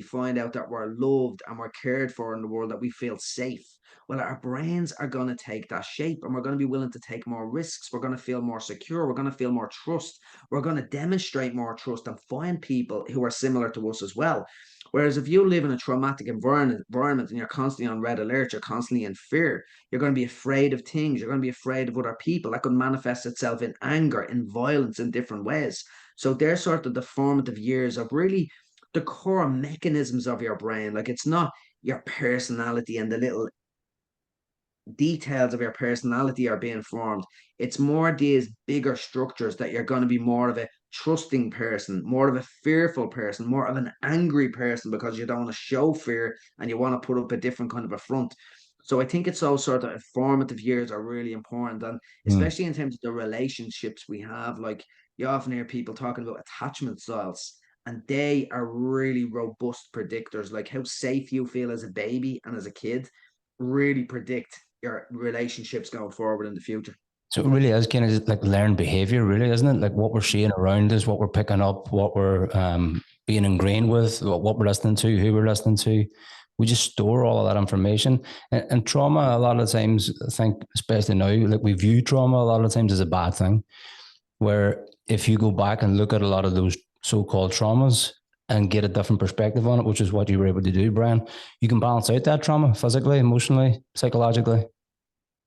find out that we're loved and we're cared for in the world, that we feel safe, well, our brains are going to take that shape, and we're going to be willing to take more risks. We're going to feel more secure. We're going to feel more trust. We're going to demonstrate more trust and find people who are similar to us as well. Whereas if you live in a traumatic environment and you're constantly on red alert, you're constantly in fear, you're going to be afraid of things, you're going to be afraid of other people. That could manifest itself in anger, in violence, in different ways. So they're sort of the formative years of really the core mechanisms of your brain. Like it's not your personality and the little details of your personality are being formed. It's more these bigger structures that you're going to be more of a trusting person, more of a fearful person, more of an angry person because you don't want to show fear and you want to put up a different kind of a front. So I think it's those sort of formative years are really important, and Mm. especially in terms of the relationships we have. Like you often hear people talking about attachment styles, and they are really robust predictors. Like how safe you feel as a baby and as a kid really predict your relationships going forward in the future. So it really is kind of like learned behavior, really, isn't it? Like what we're seeing around us, what we're picking up, what we're being ingrained with, what we're listening to, who we're listening to. We just store all of that information. And trauma, a lot of times, I think, especially now, like we view trauma a lot of times as a bad thing. Where if you go back and look at a lot of those so-called traumas and get a different perspective on it, which is what you were able to do, Brian, you can balance out that trauma physically, emotionally, psychologically.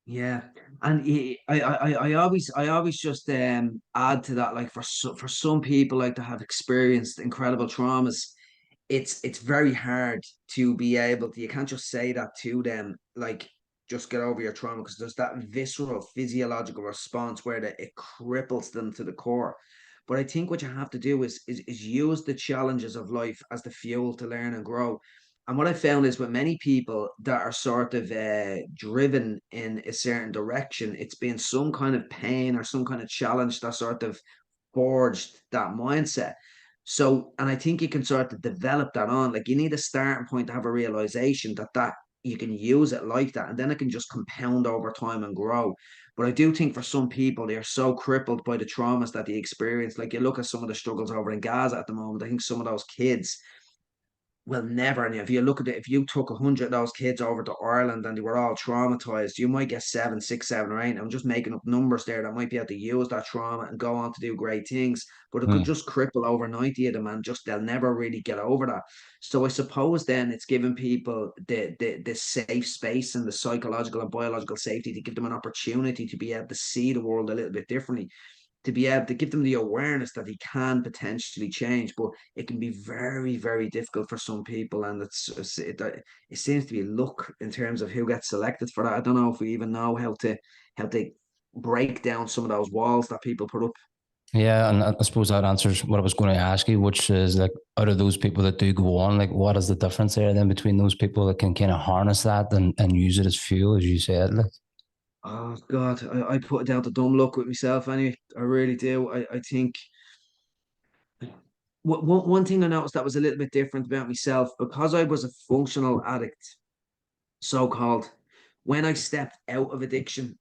Yeah, and I always just add to that. Like for some people, like to have experienced incredible traumas, it's very hard to be able to. You can't just say that to them, like just get over your trauma, because there's that visceral physiological response where it cripples them to the core. But I think what you have to do is use the challenges of life as the fuel to learn and grow. And what I found is with many people that are sort of driven in a certain direction, it's been some kind of pain or some kind of challenge that sort of forged that mindset. So, and I think you can sort of develop that on. Like you need a starting point to have a realization that you can use it like that, and then it can just compound over time and grow. But I do think for some people, they are so crippled by the traumas that they experience. Like you look at some of the struggles over in Gaza at the moment. I think some of those kids will never. And if you look at it, if you took 100 of those kids over to Ireland and they were all traumatized, you might get seven, six, seven, or eight. I'm just making up numbers there that might be able to use that trauma and go on to do great things. But it could Mm. just cripple over 90 of them, and just they'll never really get over that. So I suppose then it's giving people the safe space and the psychological and biological safety to give them an opportunity to be able to see the world a little bit differently, to be able to give them the awareness that he can potentially change. But it can be very, very difficult for some people, and it seems to be luck in terms of who gets selected for that. I don't know if we even know how to break down some of those walls that people put up. Yeah, and I suppose that answers what I was going to ask you, which is like, out of those people that do go on, like, what is the difference there then between those people that can kind of harness that and use it as fuel, as you said? Like, Oh God, I put it down to dumb luck with myself anyway. I really do. I think one thing I noticed that was a little bit different about myself because I was a functional addict, so called. When I stepped out of addiction,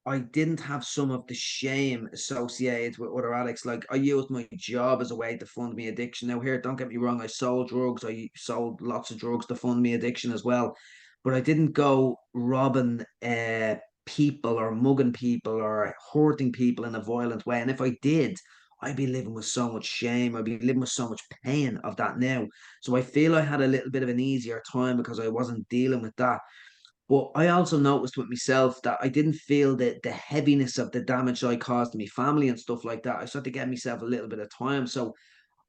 I didn't have some of the shame associated with other addicts. Like I used my job as a way to fund me addiction. Now, here, don't get me wrong, I sold drugs. I sold lots of drugs to fund me addiction as well. But I didn't go robbing people or mugging people or hurting people in a violent way. And if I did, I'd be living with so much shame. I'd be living with so much pain of that now. So I feel I had a little bit of an easier time because I wasn't dealing with that. But I also noticed with myself that I didn't feel the heaviness of the damage I caused to my family and stuff like that. I started to give myself a little bit of time. So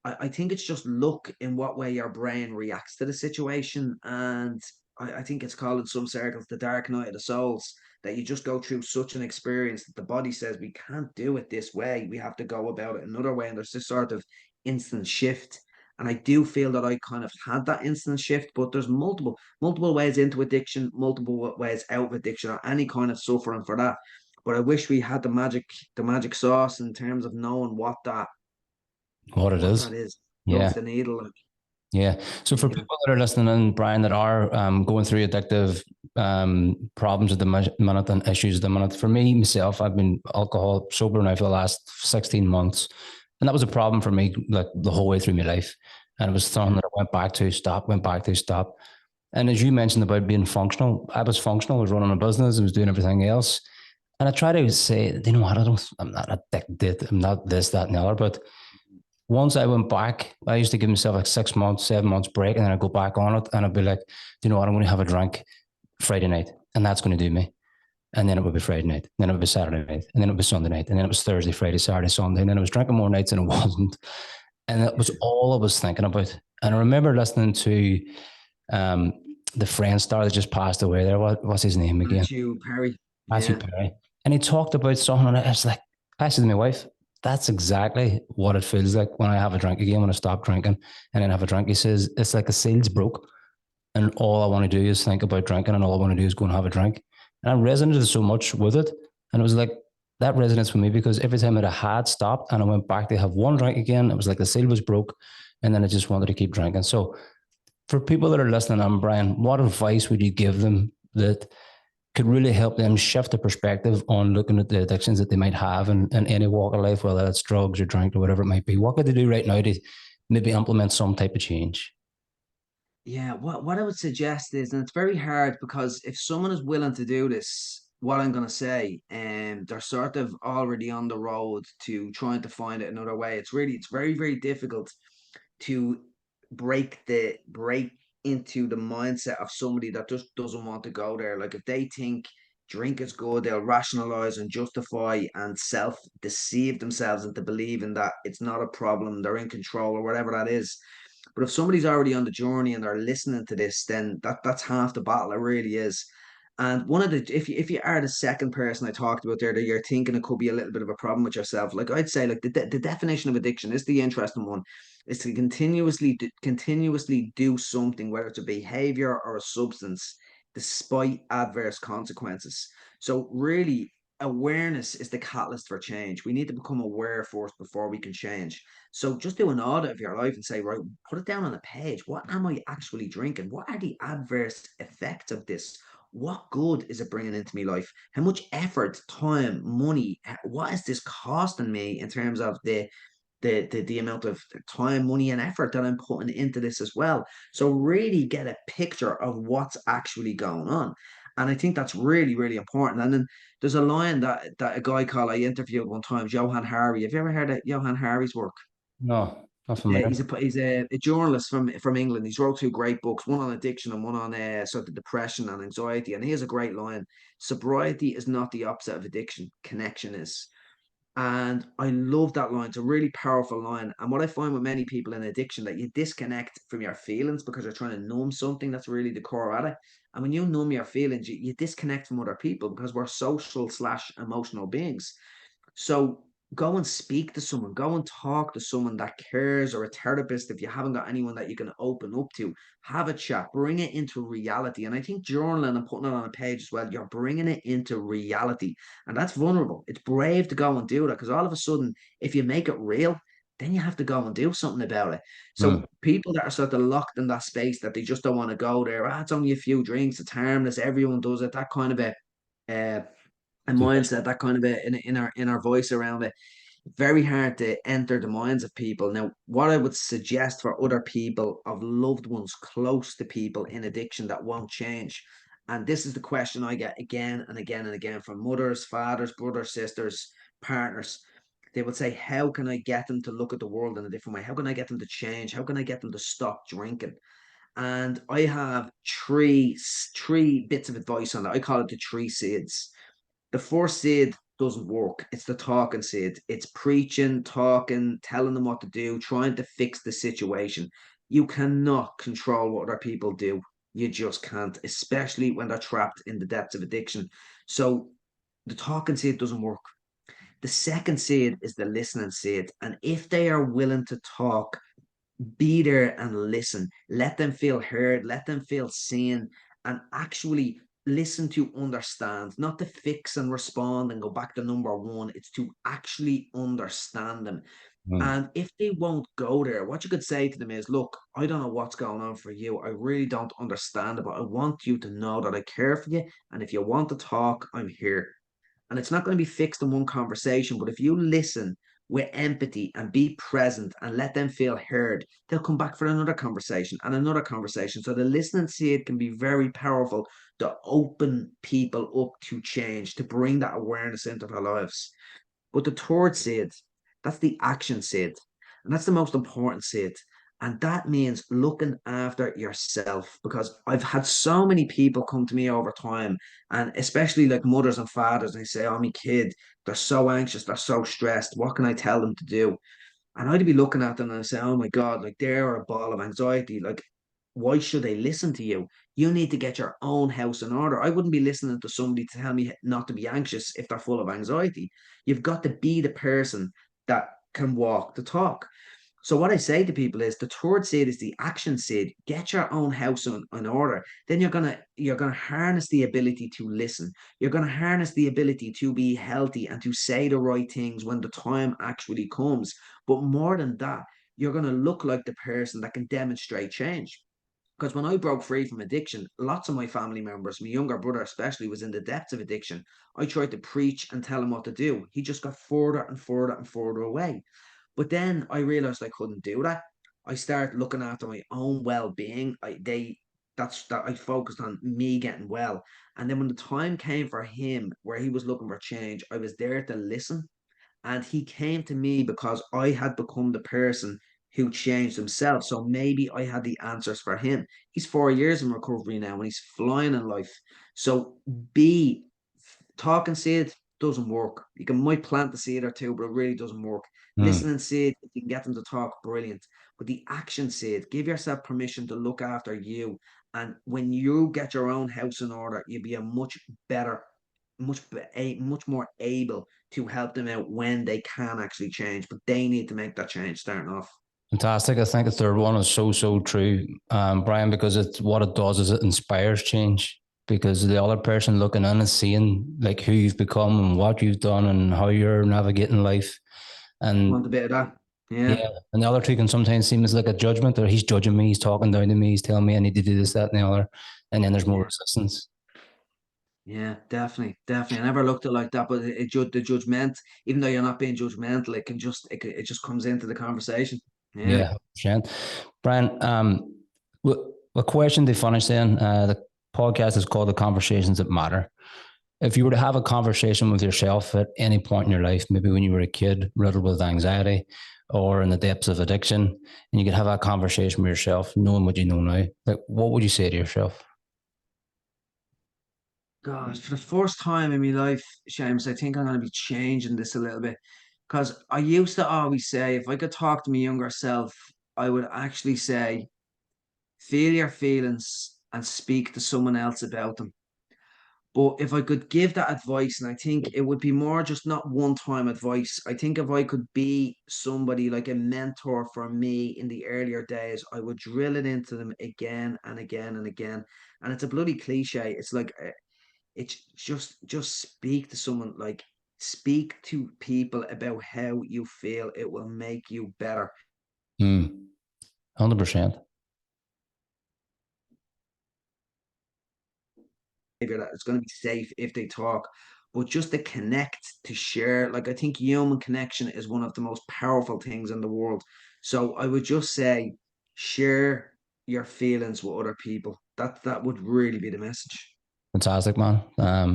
I think it's just luck in what way your brain reacts to the situation. And I think it's called in some circles the dark night of the souls, that you just go through such an experience that the body says, we can't do it this way. We have to go about it another way. And there's this sort of instant shift. And I do feel that I kind of had that instant shift, but there's multiple ways into addiction, multiple ways out of addiction, or any kind of suffering for that. But I wish we had the magic sauce in terms of knowing What it what is. that is. Yeah. Move the needle. Like, Yeah. So for yeah. people that are listening in, Brian, that are going through addictive problems at the minute and issues at the minute, for me, myself, I've been alcohol sober now for the last 16 months. And that was a problem for me like the whole way through my life. And it was something that I went back to, stop, went back to, stop. And as you mentioned about being functional, I was functional, I was running a business, I was doing everything else. And I try to say, you know what, I'm not addicted, I'm not this, that, and the other. But once I went back, I used to give myself like 6 months, 7 months break, and then I'd go back on it and I'd be like, you know what, I'm going to have a drink Friday night, and that's going to do me. And then it would be Friday night, then it would be Saturday night, and then it would be Sunday night, and then it was Thursday, Friday, Saturday, Sunday, and then I was drinking more nights than it wasn't. And that was all I was thinking about. And I remember listening to um, the Friend star that just passed away there. What's his name again? Matthew Perry. Matthew Yeah. Perry. And he talked about something, and I was like, I said to my wife, that's exactly what it feels like when I have a drink again, when I stop drinking and then have a drink. He says, it's like the seal's broke, and all I want to do is think about drinking, and all I want to do is go and have a drink. And I resonated so much with it. And it was like, that resonates with me because every time that I had stopped and I went back to have one drink again, it was like the seal was broke. And then I just wanted to keep drinking. So for people that are listening, Brian, what advice would you give them that could really help them shift the perspective on looking at the addictions that they might have in any walk of life, whether it's drugs or drink or whatever it might be? What could they do right now to maybe implement some type of change? Yeah, what I would suggest is, and it's very hard because if someone is willing to do this, what I'm going to say, they're sort of already on the road to trying to find it another way. It's very, very difficult to break into the mindset of somebody that just doesn't want to go there. Like if they think drink is good, they'll rationalize and justify and self deceive themselves into believing that it's not a problem, they're in control or whatever that is. But if somebody's already on the journey and they're listening to this, then that's half the battle. It really is. And one of the if you are the second person I talked about there that you're thinking it could be a little bit of a problem with yourself, like I'd say, like the definition of addiction is the interesting one, is to continuously do something, whether it's a behavior or a substance, despite adverse consequences. So really, awareness is the catalyst for change. We need to become aware first before we can change. So just do an audit of your life and say, right, put it down on a page. What am I actually drinking? What are the adverse effects of this? What good is it bringing into my life? How much effort, time, money, what is this costing me in terms of the amount of time, money, and effort that I'm putting into this as well? So really get a picture of what's actually going on. And I think that's really, really important. And then there's a line that a guy called I interviewed one time, Johan Hari. Have you ever heard of Johan Hari's work? No, not Yeah, familiar. he's a journalist from England. He's wrote two great books, one on addiction and one on sort of depression and anxiety. And he has a great line: "Sobriety is not the opposite of addiction. Connection is." And I love that line. It's a really powerful line. And what I find with many people in addiction, that you disconnect from your feelings because you're trying to numb something. That's really the core at it. And when you numb your feelings, you disconnect from other people because we're social slash emotional beings. So go and speak to someone, go and talk to someone that cares, or a therapist if you haven't got anyone that you can open up to. Have a chat, bring it into reality. And I think journaling and putting it on a page as well, you're bringing it into reality. And that's vulnerable. It's brave to go and do that, because all of a sudden, if you make it real, then you have to go and do something about it. Mm. So people that are sort of locked in that space, that they just don't want to go there, it's only a few drinks, it's harmless, everyone does it, that kind of a mindset, that kind of an inner voice around it, very hard to enter the minds of people. Now, what I would suggest for other people, of loved ones close to people in addiction that won't change, and this is the question I get again and again and again from mothers, fathers, brothers, sisters, partners. They would say, how can I get them to look at the world in a different way? How can I get them to change? How can I get them to stop drinking? And I have three bits of advice on that. I call it the three seeds. The first seed doesn't work. It's the talking seed. It's preaching, talking, telling them what to do, trying to fix the situation. You cannot control what other people do. You just can't, especially when they're trapped in the depths of addiction. So the talking seed doesn't work. The second seed is the listening seed. And if they are willing to talk, be there and listen. Let them feel heard, let them feel seen, and actually listen to understand, not to fix and respond and go back to number one. It's to actually understand them. Mm. And if they won't go there, what you could say to them is, look, I don't know what's going on for you. I really don't understand it, but I want you to know that I care for you. And if you want to talk, I'm here. And it's not going to be fixed in one conversation, but if you listen with empathy and be present and let them feel heard, they'll come back for another conversation and another conversation. So the listening seed can be very powerful to open people up to change, to bring that awareness into their lives. But the third seed, that's the action seed. And that's the most important seed. And that means looking after yourself, because I've had so many people come to me over time, and especially like mothers and fathers, and they say, oh, my kid, they're so anxious, they're so stressed. What can I tell them to do? And I'd be looking at them and I say, oh my God, like they're a ball of anxiety. Like, why should they listen to you? You need to get your own house in order. I wouldn't be listening to somebody to tell me not to be anxious if they're full of anxiety. You've got to be the person that can walk the talk. So what I say to people is, the third seed is the action seed. Get your own house in order. Then you're gonna harness the ability to listen. You're gonna harness the ability to be healthy and to say the right things when the time actually comes. But more than that, you're gonna look like the person that can demonstrate change. Because when I broke free from addiction, lots of my family members, my younger brother especially, was in the depths of addiction. I tried to preach and tell him what to do. He just got further and further and further away. But then I realized I couldn't do that. I started looking after my own well-being. That's that I focused on me getting well. And then when the time came for him where he was looking for change, I was there to listen. And he came to me because I had become the person who changed himself. So maybe I had the answers for him. He's 4 years in recovery now and he's flying in life. So be talking seed doesn't work. You can might plant the seed or two, but it really doesn't work. Mm. Listening seed, if you can get them to talk, brilliant. But the action seed, give yourself permission to look after you. And when you get your own house in order, you'll be a much better, much more able to help them out when they can actually change. But they need to make that change starting off. Fantastic. I think the third one is so, so true, Brian, because it's what it does is it inspires change, because the other person looking in is seeing like who you've become and what you've done and how you're navigating life. Want And a bit of that? Yeah. yeah, and the other two can sometimes seem as like a judgment, or he's judging me, he's talking down to me, he's telling me I need to do this, that, and the other. And then there's more Yeah. resistance. Yeah, definitely, definitely. I never looked at it like that, but the judgment, even though you're not being judgmental, it just comes into the conversation. Yeah. Yeah, Shane. Brian, a question to finish then. The podcast is called The Conversations That Matter. If you were to have a conversation with yourself at any point in your life, maybe when you were a kid riddled with anxiety or in the depths of addiction, and you could have a conversation with yourself, knowing what you know now, like what would you say to yourself? God, for the first time in my life, James, I think I'm going to be changing this a little bit, because I used to always say, if I could talk to my younger self, I would actually say, feel your feelings and speak to someone else about them. But if I could give that advice, and I think it would be more just not one time advice. I think if I could be somebody like a mentor for me in the earlier days, I would drill it into them again and again and again. And it's a bloody cliche. It's like it's just speak to someone, like speak to people about how you feel. It will make you better. 100%. That it's going to be safe if they talk, but just to connect, to share. Like, I think human connection is one of the most powerful things in the world. So I would just say, share your feelings with other people. That would really be the message. Fantastic, man.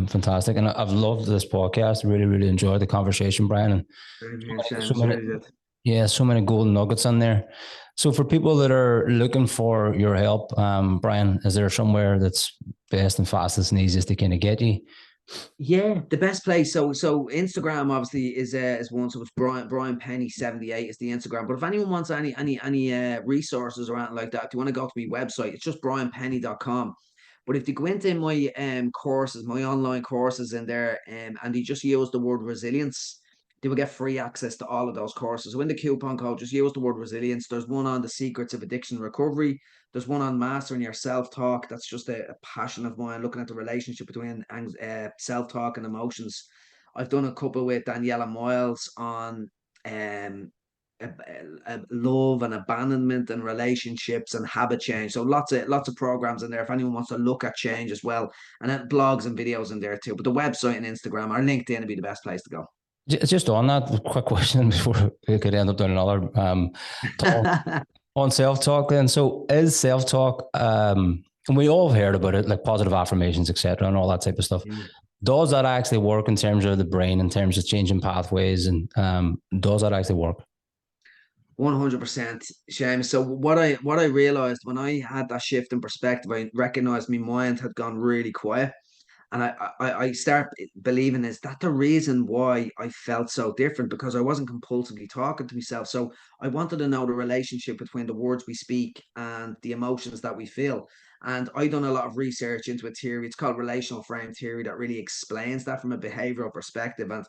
Fantastic. And I've loved this podcast. Really, really enjoyed the conversation, Brian. And Same so here, many, Sam. so It's many, really good. yeah, so many golden nuggets in there. So for people that are looking for your help, Brian, is there somewhere that's best and fastest and easiest to kind of get you? Yeah, the best place. So Instagram obviously is one. So it's Brian Pennie 78 is the Instagram. But if anyone wants any resources or anything like that, if you want to go to my website, it's just brianpennie.com. But if you go into my courses, my online courses in there, and you just use the word resilience, they will get free access to all of those courses. So in the coupon code, just use the word resilience. There's one on the secrets of addiction recovery. There's one on mastering your self-talk. That's just a passion of mine, looking at the relationship between self-talk and emotions. I've done a couple with Daniela Miles on um love and abandonment and relationships and habit change. So lots of programs in there if anyone wants to look at change as well. And then blogs and videos in there too. But the website and Instagram or LinkedIn would be the best place to go. Just on that, quick question before we could end up doing another talk on self-talk then. So is self-talk, and we all have heard about it, like positive affirmations, etc., and all that type of stuff. Does that actually work in terms of the brain, in terms of changing pathways, and does that actually work? 100%, Shane. So what I realized when I had that shift in perspective, I recognized my mind had gone really quiet. And I start believing is that the reason why I felt so different, because I wasn't compulsively talking to myself. So I wanted to know the relationship between the words we speak and the emotions that we feel. And I done a lot of research into a theory. It's called relational frame theory that really explains that from a behavioral perspective. And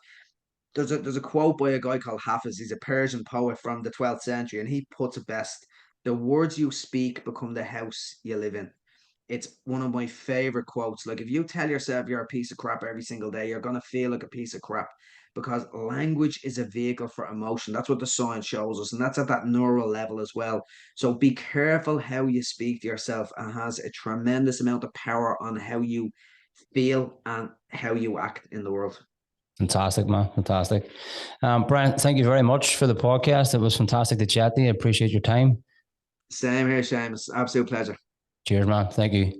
there's a quote by a guy called Hafiz. He's a Persian poet from the 12th century, and he puts it best: "The words you speak become the house you live in." It's one of my favorite quotes. Like, if you tell yourself you're a piece of crap every single day, you're gonna feel like a piece of crap, because language is a vehicle for emotion. That's what the science shows us, and that's at that neural level as well. So be careful how you speak to yourself, and has a tremendous amount of power on how you feel and how you act in the world. Fantastic, man. Fantastic. Brian, thank you very much for the podcast. It was fantastic to chat to you. I appreciate your time. Same here, Seamus. Absolute pleasure. Cheers, man. Thank you.